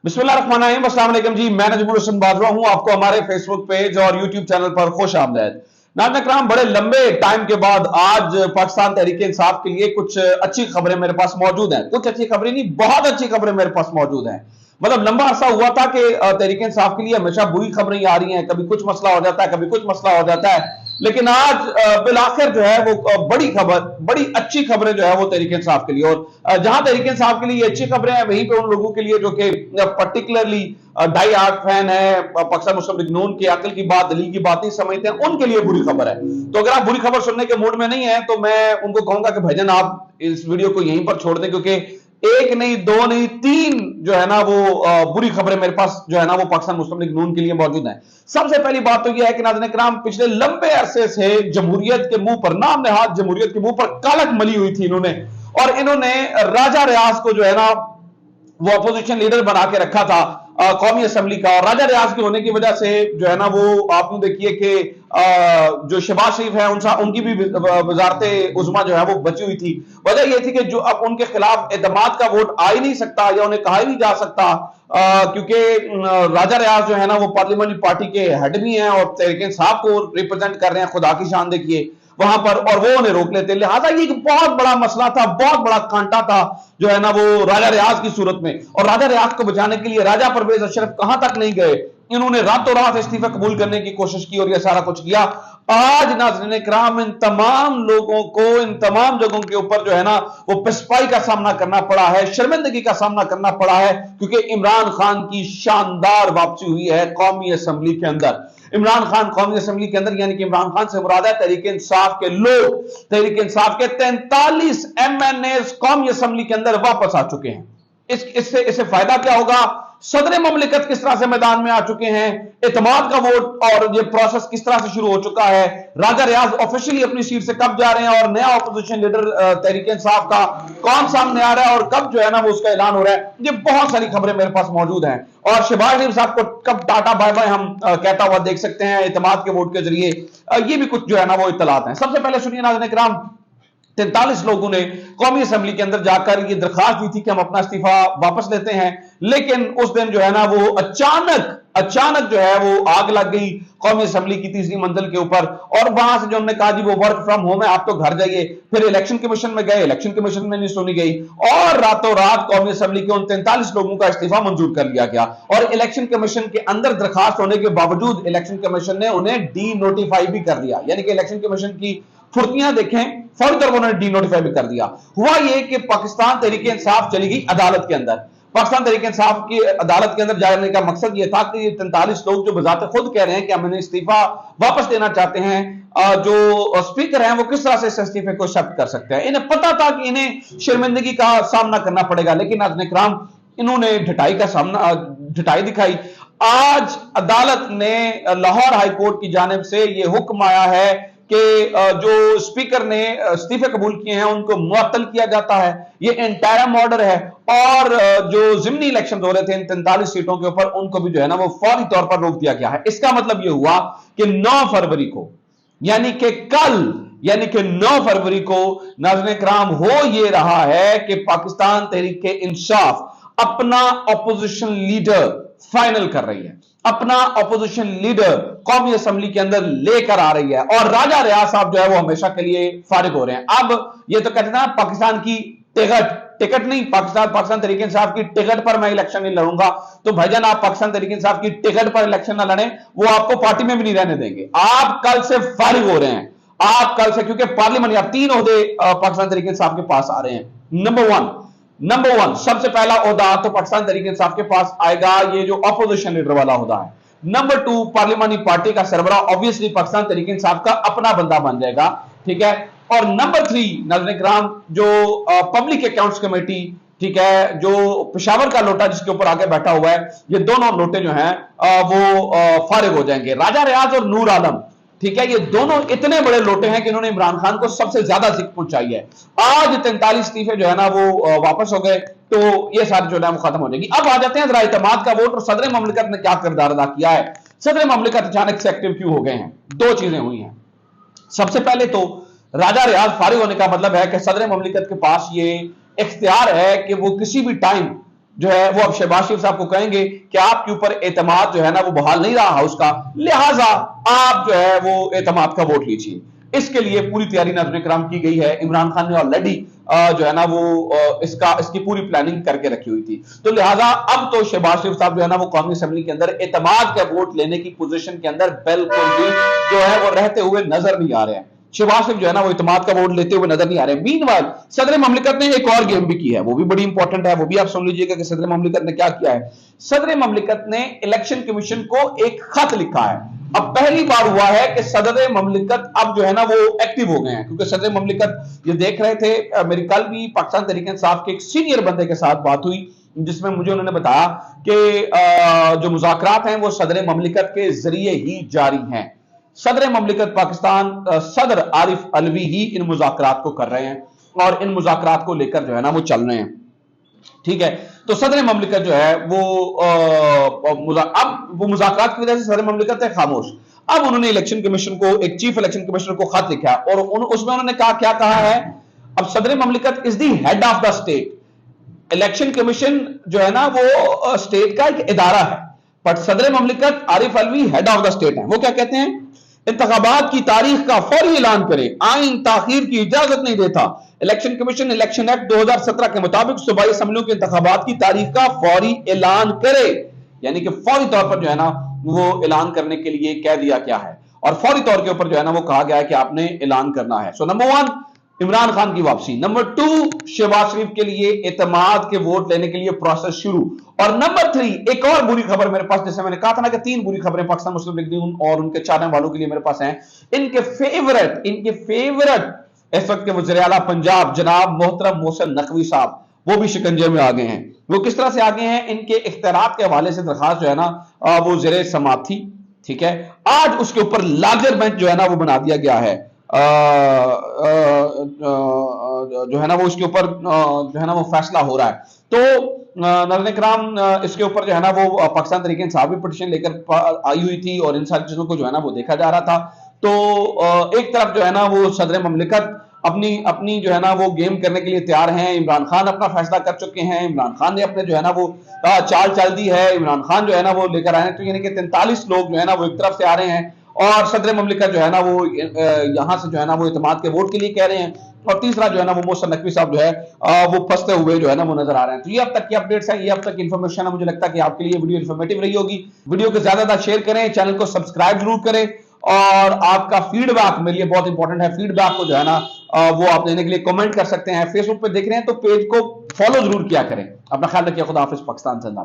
बिस्मिल्लाहिर्रहमानिर्रहीम। अस्सलाम वालेकुम जी, मैं नजमुल हसन बात रहा हूं आपको हमारे फेसबुक पेज और यूट्यूब चैनल पर खुश आमदेद। नाज़रीन इकराम, बड़े लंबे टाइम के बाद आज पाकिस्तान तहरीक इंसाफ के लिए कुछ अच्छी खबरें मेरे पास मौजूद हैं। कुछ अच्छी खबरें नहीं, बहुत अच्छी खबरें मेरे पास मौजूद हैं। मतलब लंबा अरसा हुआ था कि तहरीक इंसाफ के लिए हमेशा बुरी खबरें ही आ रही हैं, कभी कुछ मसला हो जाता है, कभी कुछ मसला हो जाता है। लेकिन आज बिलाखिर जो है वो बड़ी खबर, बड़ी अच्छी खबरें जो है वो तहरीक इंसाफ के लिए, और जहां तहरीक इंसाफ के लिए अच्छी खबरें हैं वहीं पे उन लोगों के लिए जो कि पर्टिकुलरली डाई हार्ड फैन है पाकिस्तान मुस्लिम लीग नून की, अकल की बात, दलील की बात नहीं समझते हैं, उनके लिए बुरी खबर है। तो अगर आप बुरी खबर सुनने के मूड में नहीं है तो मैं उनको कहूंगा कि भाईजान आप इस वीडियो को यहीं पर छोड़ दें, क्योंकि एक नहीं, दो नहीं, तीन जो है ना वो बुरी खबरें मेरे पास जो है ना वो पाकिस्तान मुस्लिम लीग नून के लिए मौजूद हैं। सबसे पहली बात तो यह है कि नाज़रीन इकराम, पिछले लंबे अरसे से जमहूरियत के मुंह पर, नाम नहाद जमहूरियत के मुंह पर कलंक मली हुई थी इन्होंने, और इन्होंने राजा रियाज को जो है ना वो अपोजिशन लीडर बना के रखा था कौमी असेंबली का। और राजा रियाज के होने की वजह से जो है ना वो आपने देखिए कि जो शहबाज शरीफ है उनकी भी वजारत उज़्मा जो है वो बची हुई थी। वजह यह थी कि जो अब उनके खिलाफ एतमाद का वोट आ ही नहीं सकता या उन्हें कहा ही नहीं जा सकता, क्योंकि राजा रियाज जो है ना वो पार्लियामेंट्री पार्टी के हेड भी हैं और तहरीक इंसाफ को रिप्रेजेंट कर रहे हैं। खुदा की शान देखिए वहां पर, और वो उन्हें रोक लेते। लिहाजा ये एक बहुत बड़ा मसला था, बहुत बड़ा कांटा था जो है ना वो राजा रियाज की सूरत में। और राजा रियाज को बचाने के लिए राजा परवेज अशरफ कहां तक नहीं गए, इन्होंने रातों रात इस्तीफा कबूल करने की कोशिश की और ये सारा कुछ किया। आज नाज़रीन इकराम, इन तमाम लोगों को, इन तमाम जगहों के ऊपर जो है ना वो पिस्पाई का सामना करना पड़ा है, शर्मिंदगी का सामना करना पड़ा है, क्योंकि इमरान खान की शानदार वापसी हुई है कौमी असेंबली के अंदर। इमरान खान कौमी असेंबली के अंदर, यानी कि इमरान खान से मुराद है तहरीक इंसाफ के लोग, तहरीक इंसाफ के 43 MNA कौमी असेंबली के अंदर वापस आ चुके हैं। इससे फायदा क्या होगा? सदर ममलिकत किस तरह से मैदान में आ चुके हैं, एतमाद का वोट और ये प्रोसेस किस तरह से शुरू हो चुका है, राजा रियाज ऑफिशियली अपनी सीट से कब जा रहे हैं, और नया ऑपोजिशन लीडर तहरीक इंसाफ का कौन सामने आ रहा है और कब जो है ना वो उसका ऐलान हो रहा है। ये बहुत सारी खबरें मेरे पास मौजूद हैं। और शहबाज शरीफ साहब को कब टाटा बाय बाय हम कहता हुआ देख सकते हैं एतमाद के वोट के जरिए, ये भी कुछ जो है ना वो इत्तलात हैं। सबसे पहले सुनिए नाज़रीन इकराम, 43 लोगों ने कौमी असेंबली के अंदर जाकर ये दरखास्त दी थी कि हम अपना इस्तीफा वापस लेते हैं, लेकिन उस दिन जो है ना वो अचानक जो है वो आग लग गई कौमी असेंबली की तीसरी मंजिल के ऊपर, और वहां से जो उन्होंने कहा जी वो वर्क फ्रॉम होम है, आप तो घर जाइए। फिर इलेक्शन कमीशन में गए, इलेक्शन कमीशन में नहीं सुनी गई, और रातों रात कौमी असेंबली के उन 43 लोगों का इस्तीफा मंजूर कर लिया गया। और इलेक्शन कमीशन के अंदर दरखास्त होने के बावजूद इलेक्शन कमीशन ने उन्हें डी नोटिफाई भी कर दिया, यानी कि इलेक्शन कमीशन की फुर्तियां देखें, फौरी तौर पर उन्होंने डी नोटिफाई भी कर दिया। हुआ यह कि पाकिस्तान तहरीक इंसाफ चली गई अदालत के अंदर। पाकिस्तान तहरीक इंसाफ की अदालत के अंदर जाने का मकसद यह था कि ये 43 लोग जो बजाते खुद कह रहे हैं कि हम इन्हें इस्तीफा वापस देना चाहते हैं, जो स्पीकर हैं वो किस तरह से इस इस्तीफे को एक्सेप्ट कर सकते हैं। इन्हें पता था कि इन्हें शर्मिंदगी का सामना करना पड़ेगा, लेकिन नाज़रीन इकराम इन्होंने ढिठाई दिखाई। आज अदालत ने, लाहौर हाई कोर्ट की जानिब से यह हुक्म आया है कि जो स्पीकर ने इस्तीफे कबूल किए हैं उनको मुअत्तल किया जाता है। ये इंटरिम ऑर्डर है, और जो जिमनी इलेक्शन हो रहे थे इन 43 सीटों के ऊपर, उनको भी जो है ना वो फौरी तौर पर रोक दिया गया है। इसका मतलब ये हुआ कि 9 फरवरी को, यानी कि कल, यानी कि 9 फरवरी को नाज़रीन इकराम हो ये रहा है कि पाकिस्तान तहरीक इंसाफ अपना ऑपोजिशन लीडर फाइनल कर रही है, अपना ऑपोजिशन लीडर कौमी असेंबली के अंदर लेकर आ रही है, और राजा रियाज साहब जो है वो हमेशा के लिए फारिग हो रहे हैं। अब ये तो कहते हैं पाकिस्तान की टिकट नहीं, पाकिस्तान तहरीक इंसाफ की टिकट पर मैं इलेक्शन नहीं लड़ूंगा, तो भाईजान आप पाकिस्तान तहरीक इंसाफ की टिकट पर इलेक्शन ना लड़ें, वो आपको पार्टी में भी नहीं रहने देंगे। आप कल से फारिग हो रहे हैं, आप कल से, क्योंकि पार्लियामेंट, आप 3 ओहदे पाकिस्तान तहरीक इंसाफ के पास आ रहे हैं। नंबर वन सबसे पहला ओहदा तो पाकिस्तान तहरीक इंसाफ के पास आएगा, ये जो ऑपोजिशन लीडर वाला ओहदा है। नंबर 2 पार्लियामेंट्री पार्टी का सरबराह, ऑब्वियसली पाकिस्तान तहरीक इंसाफ का अपना बंदा बन जाएगा, ठीक है। और नंबर 3 नाज़रीन इकराम, जो पब्लिक अकाउंट्स कमेटी, ठीक है, जो पेशावर का लोटा जिसके ऊपर आगे बैठा हुआ है, ये दोनों लोटे जो हैं वो फारिग हो जाएंगे। राजा रियाज और नूर आलम, ठीक है, ये दोनों इतने बड़े लोटे हैं कि इन्होंने इमरान खान को सबसे ज्यादा जिक्र पहुंचाई है। आज 43 इस्तीफे जो है ना वो वापस हो गए, तो ये सारी जो है वो खत्म हो जाएगी। अब आ जाते हैं जरा एतमाद का वोट और सदर ममलिकत ने क्या किरदार अदा किया है। सदर ममलिकत अचानक से एक्टिव क्यों हो गए हैं? 2 चीजें हुई हैं। सबसे पहले तो राजा रियाज फारिग होने का मतलब है कि सदर ममलिकत के पास ये इख्तियार है कि वो किसी भी टाइम जो है वो अब शहबाज शरीफ साहब को कहेंगे कि आपके ऊपर एतमाद जो है ना वो बहाल नहीं रहा हाउस का, लिहाजा आप जो है वो एतमाद का वोट लीजिए। इसके लिए पूरी तैयारी नाज़रीन किराम की गई है। इमरान खान ने ऑलरेडी जो है ना वो इसकी पूरी प्लानिंग करके रखी हुई थी। तो लिहाजा अब तो शहबाज शरीफ साहब जो है ना वो कौमी असेंबली के अंदर एतमाद का वोट लेने की पोजीशन के अंदर बिल्कुल भी जो है वो रहते हुए नजर नहीं आ रहे हैं। शहबाज शरीफ जो है ना वो इत्तेमाद का वोट लेते हुए नजर नहीं आ रहे। मीनवाइल सदर ममलिकत ने एक और गेम भी की है, वो भी बड़ी इंपॉर्टेंट है, वो भी आप सुन लीजिएगा कि सदर ममलिकत ने क्या किया है। सदर ममलिकत ने इलेक्शन कमीशन को एक खत लिखा है। अब पहली बार हुआ है कि सदर ममलिकत अब जो है ना वो एक्टिव हो गए हैं, क्योंकि सदर ममलिकत ये देख रहे थे। मेरी कल भी पाकिस्तान तहरीक इंसाफ के एक सीनियर बंदे के साथ बात हुई, जिसमें मुझे उन्होंने बताया कि जो मुज़ाकरात हैं वो सदर ममलिकत के जरिए ही जारी हैं। सदर ममलिकत पाकिस्तान सदर आरिफ अलवी ही इन मुज़ाकरात को कर रहे हैं और इन मुज़ाकरात को लेकर जो है ना वो चल रहे हैं। ठीक है, तो सदर ममलिकत जो है वो अब वो मुज़ाकरात की वजह से सदर ममलिकत है खामोश। अब उन्होंने इलेक्शन कमीशन को, एक चीफ इलेक्शन कमिश्नर को खत लिखा और उसमें उन्होंने क्या कहा है। अब सदर ममलिकत is the head of the state. Election commission जो है ना वो स्टेट का एक इदारा है, बट सदर ममलिकत Arif Alvi head of the state है। वो क्या कहते हैं, इंतखाबात की तारीख का फौरी ऐलान करे, आइन ताखीर की इजाजत नहीं देता। इलेक्शन कमीशन इलेक्शन एक्ट 2017 के मुताबिक सूबाई असेंबलियों के इंतखाबात की तारीख का फौरी ऐलान करे, यानी कि फौरी तौर पर जो है ना वो ऐलान करने के लिए कह दिया गया है और फौरी तौर के ऊपर जो है ना वो कहा गया है कि आपने ऐलान करना है। सो नंबर 1 इमरान खान की वापसी, नंबर 2 शहबाज शरीफ के लिए एतमाद के वोट लेने के लिए प्रोसेस शुरू, और नंबर 3 एक और बुरी खबर मेरे पास, जैसे मैंने कहा था ना कि 3 बुरी खबरें पाकिस्तान मुस्लिम लीग नून और उनके चाहने वालों के लिए मेरे पास हैं। इनके फेवरेट इस वक्त के वज़ीर आला पंजाब जनाब मोहतरम मोहसिन नकवी साहब, वो भी शिकंजे में आ गए हैं। वो किस तरह से आ गए हैं, इनके इख्तियारात के हवाले से दरखास्त जो है ना वो ज़ेरे समाअत थी। ठीक है, आज उसके ऊपर लार्जर बेंच जो है ना वो बना दिया गया है। जो है ना वो इसके ऊपर जो है ना वो फैसला हो रहा है। तो नाज़रीन किराम इसके ऊपर जो है ना वो पाकिस्तान तहरीक इंसाफ भी पिटीशन लेकर आई हुई थी और इन सारी चीजों को जो है ना वो देखा जा रहा था। तो एक तरफ जो है ना वो सदर ममलिकत अपनी जो है ना वो गेम करने के लिए तैयार हैं। इमरान खान अपना फैसला कर चुके हैं, इमरान खान ने अपने जो है ना वो चाल चल दी है, इमरान खान जो है ना वो लेकर आए हैं। तो यानी कि 43 लोग जो है ना वो एक तरफ से आ रहे हैं और सदर ममलिकत जो है ना वो यहां से जो है ना वो इत्तेमाद के वोट के लिए कह रहे हैं, और तीसरा जो है ना वो मोहसिन नकवी साहब जो है वो फंसते हुए जो है ना वो नजर आ रहे हैं। तो ये अब तक की अपडेट्स हैं, ये अब तक इन्फॉर्मेशन है। मुझे लगता है कि आपके लिए वीडियो इन्फॉर्मेटिव रही होगी। वीडियो को ज्यादा शेयर करें, चैनल को सब्सक्राइब जरूर करें, और आपका फीडबैक मेरे लिए बहुत इंपॉर्टेंट है। फीडबैक को जो है ना वो आप देने के लिए कमेंट कर सकते हैं। फेसबुक पे देख रहे हैं तो पेज को फॉलो जरूर किया करें। अपना ख्याल रखिए। खुदा हाफिज। पाकिस्तान जिंदाबाद।